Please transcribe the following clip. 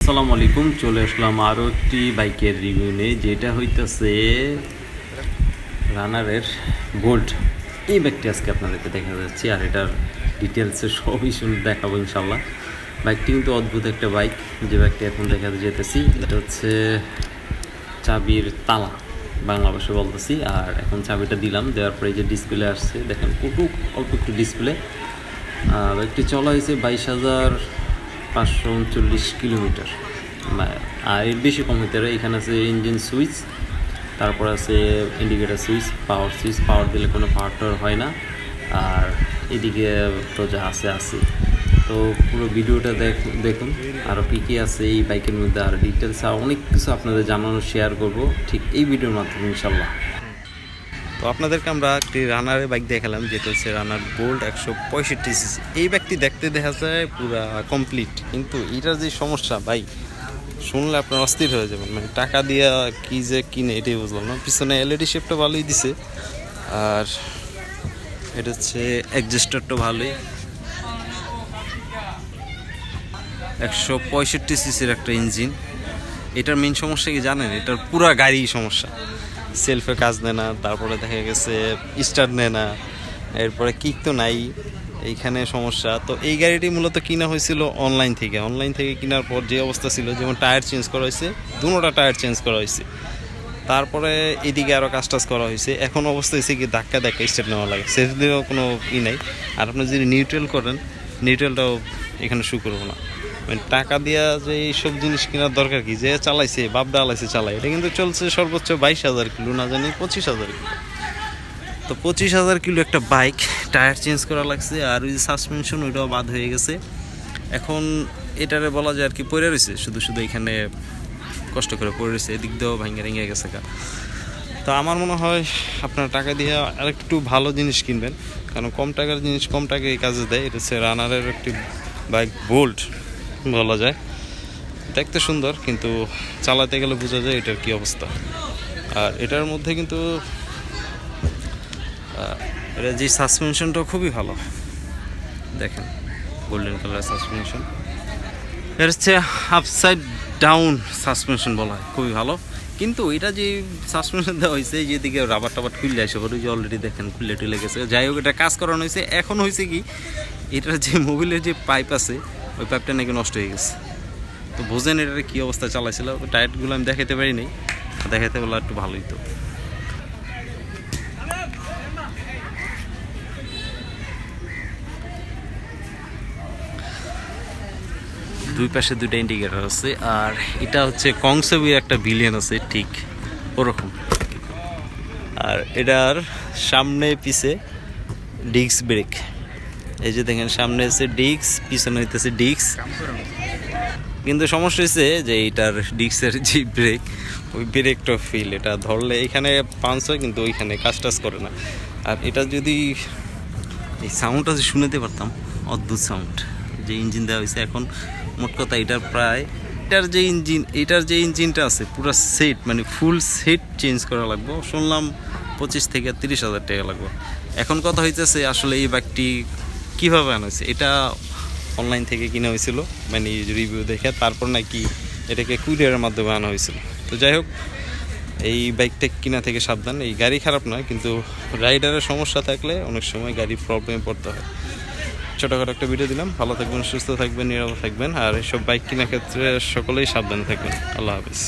আসসালামু আলাইকুম, চলে আসলাম আরও একটি বাইকের রিভিউ নিয়ে, যেটা হইতেছে রানারের গোল্ড। এই বাইকটি আজকে আপনাদেরকে দেখা যাচ্ছে, আর এটার ডিটেলসে সবই দেখাবো ইনশাল্লাহ। বাইকটি কিন্তু অদ্ভুত একটা বাইক। যে বাইকটি এখন দেখাতে যেতেছি, এটা হচ্ছে চাবির তালা বাংলা ভাষায় বলতেছি। আর এখন চাবিটা দিলাম, দেওয়ার পরে যে ডিসপ্লে আসছে দেখেন, অল্প একটু ডিসপ্লে। বাইকটি চলা হয়েছে 22,539 কিলোমিটার, আর এর বেশি কম হইতে পারে। এখানে আছে ইঞ্জিন সুইচ, তারপর আছে ইন্ডিকেটার সুইচ, পাওয়ার দিলে কোনো পাওয়ার হয় না। আর এদিকে তো যা আছে। তো পুরো ভিডিওটা দেখুন আরও কী আছে এই বাইকের মধ্যে, আর ডিটেলস আর অনেক কিছু আপনাদের জানানো শেয়ার করব ঠিক এই ভিডিওর মাধ্যমে ইনশাল্লাহ। তো আপনাদেরকে আমরা একটি রানারের বাইক দেখালাম, যেটা হচ্ছে রানার গোল্ড 165 সিসি। এই বাইকটি দেখতে দেখা যায় পুরা কমপ্লিট, কিন্তু এটার যে সমস্যা ভাই, শুনলে আপনার অস্থির হয়ে যাবেন। মানে টাকা দিয়ে কি যে কিনে এটাই বুঝলাম না। পিছনে এলইডি শেপটা ভালোই দিছে, আর এটা হচ্ছে অ্যাডজাস্টারটা ভালোই। 165 সিসির একটা ইঞ্জিন। এটার মেন সমস্যা কি জানেন? এটার পুরা গাড়ি সমস্যা। সেলফে কাজ নেয় না, তারপরে দেখা গেছে স্টার্ট নেয় না, এরপরে কিক তো নাই, এইখানে সমস্যা। তো এই গাড়িটি মূলত কিনা হয়েছিল অনলাইন থেকে কেনার পর যে অবস্থা ছিল, যেমন টায়ার চেঞ্জ করা হয়েছে, দুটোটা টায়ার চেঞ্জ করা হয়েছে, তারপরে এদিকে আরও কাজ করা হয়েছে। এখন অবস্থা হয়েছে কি ধাক্কা স্টার্ট নেওয়া লাগে, সেদিকেও কোনো ই নাই। আর আপনি যদি নিউট্রাল করেন, নিউট্রালটাও এখানে শু করবো না। মানে টাকা দিয়া যে এইসব জিনিস কেনার দরকার কি? যে চালাইছে বাপডা আলাইছে চালায়, এটা কিন্তু চলছে সর্বোচ্চ 22,000 কিলো, না জানি 25,000 কিলো। তো 25,000 কিলো একটা বাইক, টায়ার চেঞ্জ করা লাগছে, আর ওই যে সাসপেনশন ওইটাও বাদ হয়ে গেছে। এখন এটারে বলা যায় আর কি পড়ে রয়েছে, শুধু এখানে কষ্ট করে পড়ে রয়েছে, এদিক দিয়েও ভেঙে গেছে। তো আমার মনে হয় আপনার টাকা দিয়ে আরেকটু ভালো জিনিস কিনবেন, কারণ কম টাকার জিনিস কম টাকায় এই কাজে দেয়। এটা হচ্ছে রানারের একটি বাইক, বোল্ট বলা যায়। দেখতে সুন্দর, কিন্তু চালাতে গেলে বোঝা যায় এটার কী অবস্থা। আর এটার মধ্যে কিন্তু এটা যে সাসপেনশনটাও খুবই ভালো, দেখেন গোল্ডেন কালার সাসপেনশন। এটা হচ্ছে আপসাইড ডাউন সাসপেনশন বলা হয়, খুবই ভালো। কিন্তু এটা যে সাসপেনশন দেওয়া হয়েছে, যেদিকে রাবার খুললে আসে ওই যে অলরেডি দেখেন খুললে টুলে গেছে। যাই হোক, এটা কাজ করানো হয়েছে। এখন হয়েছে কি, এটার যে মোবিলের যে পাইপ আছে, ওই পাইপটা নাকি নষ্ট হয়ে গেছে। তো বোঝেন এটার কী অবস্থা চালাইছিল। টায়ারগুলো আমি দেখাতে পারিনি, দেখাতে বলা একটু ভালোই। তো দুই পাশে দুইটা ইন্ডিকেটার আছে, আর এটা হচ্ছে কংসেবির একটা বিলিয়ন আছে ঠিক ওরকম। আর এটার সামনে পিছে ডিস্ক ব্রেক, এই যে দেখেন সামনে আছে ডিস্ক, পিছনে হইতেছে ডিস্ক। কিন্তু সমস্যা হয়েছে যে এইটার ডিস্কের যে ব্রেক, ওই ব্রেকটা ফিল, এটা ধরলে এখানে পাঞ্চ হয়, কিন্তু ওইখানে কাজ করে না। আর এটা যদি এই সাউন্ডটা যদি শুনতে পারতাম, অদ্ভুত সাউন্ড যে ইঞ্জিন দেওয়া হয়েছে। এখন মোট কথা এটার যে ইঞ্জিনটা আছে পুরো সেট, মানে ফুল সেট চেঞ্জ করা লাগবে। শুনলাম 25 থেকে 30,000 টাকা লাগবে। এখন কথা হইতেছে আসলে এই বাইকটি কীভাবে আনা হয়েছে। এটা অনলাইন থেকে কিনা হয়েছিল, মানে রিভিউ দেখে, তারপর নাকি এটাকে কুরিয়ারের মাধ্যমে আনা হয়েছিল। তো যাই হোক, এই বাইকটা কিনা থেকে সাবধান। এই গাড়ি খারাপ নয়, কিন্তু রাইডারের সমস্যা থাকলে অনেক সময় গাড়ি প্রবলেমে পড়তে হয়। ছোটোখাটো একটা ভিডিও দিলাম। ভালো থাকবেন, সুস্থ থাকবেন, নিরাপদ থাকবেন, আর এইসব বাইক কেনার ক্ষেত্রে সকলেই সাবধানে থাকবেন। আল্লাহ হাফিজ।